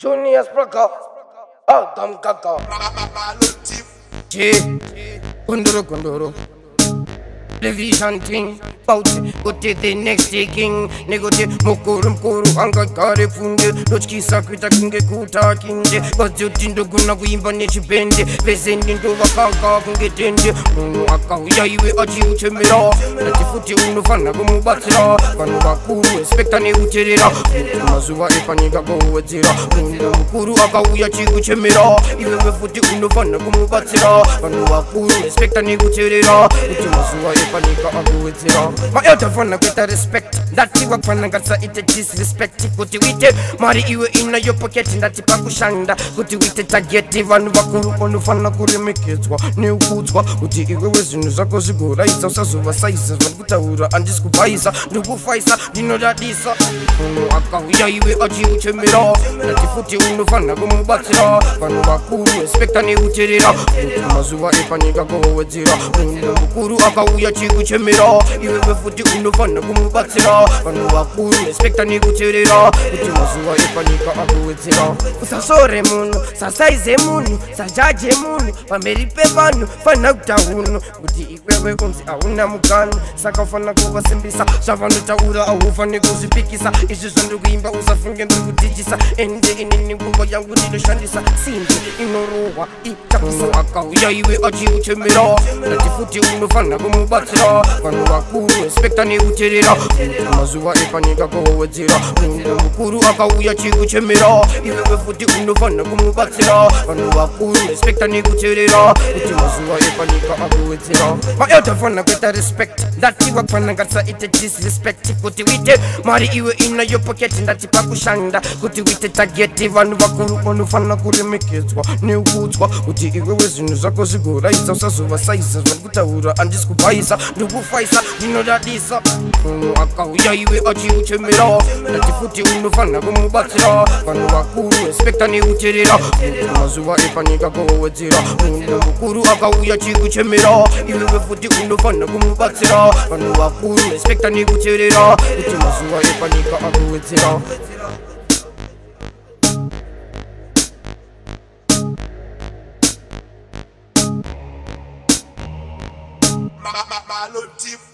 Junior Spraka, Adam Kaka, J, Kunduru, Revision thing, out, go to the next taking, negote, Mokurum Kuru, Anga Kare Funde, Lochki Sakuta Kinge Kuta Kinde, but you didn't go na Wimba Nichi Bende, Vezend into Wakaka Kungetende, Munaka, Yai, Achi Uchemira, Latifuti Unufana, Gumubatira, Vanukuru, Spectane Uterira, Mazua Epaniga go with Zira, Mukuru Akauya Chikuchemira, even with the Unufana Gumubatira, Vanukuru, Spectane Uterira, Mazua Epanica go with Zira. My elder fun with the respect that you work on and it disrespect. Good with it, Mari, you in your pocket in that Pakushanda. Good with it, I get even Bakuru on the Fanakuri make it. New goods, what would you was in Zakozigo, right? So, sizes, Gutaura, and this Kupaisa, the Bufaisa, you know that this Akauya, you will achieve Chemira, that you put you in the Fanago Batira, Vanubakuru, Spectane Uterira, Mazua Epaniga go with Zira, Mukuru Akauya Chikuchemira, you will put you in the Fanago Batira, Vanubakuru, Spectane Uterira, Mazua Epanica go with Zira. Sasore Moon, Sasai Moon, Sajaje Moon, Pameri Pevanu, Fanauta Uno, Uti Ewe Unzi Auna Mugan, Sakafana Kova Simbisa, Savanuta Ura, Ufanigosi Pikisa, is just on the Wimba Usa Fungan Digisa, and the in Kuba Yangudi Shandisa, Sindi, Inoroa, Itapisa, Akauya, you will achieve Chemira, Latifuti Unufana Gumubatira, Vanuakuru, Spectane Uterira, Mazua Epaniga go with Zira, Mukuru Akauya Chikuchemira, even with the Unufana Gumubatira, Vanuakuru, Spectane Uterira, Mazua Epanica go with Zira. My elder fun with the respect that you work on and it disrespect. Good with it, Mari, you in your pocket in that Pakushanda. Good with it, I get even Wakuru on the Fanakuri make it. New goods, what would you was in Zakozigo, right? So, sizes, Gutaura, and this Kupaisa, the Bufaisa, you know that this Akauya, you will achieve Chemira, that you put you in the Fanago Batira, Vanubakuru, Spectane Uterira, Mazua Epanica go with Zira, Mukuru Akauya Chikuchemira, you will put you in the Fanago Batira, Vanubakuru, Spectane Uterira, Mazua Epanica go with Zira. Malotip.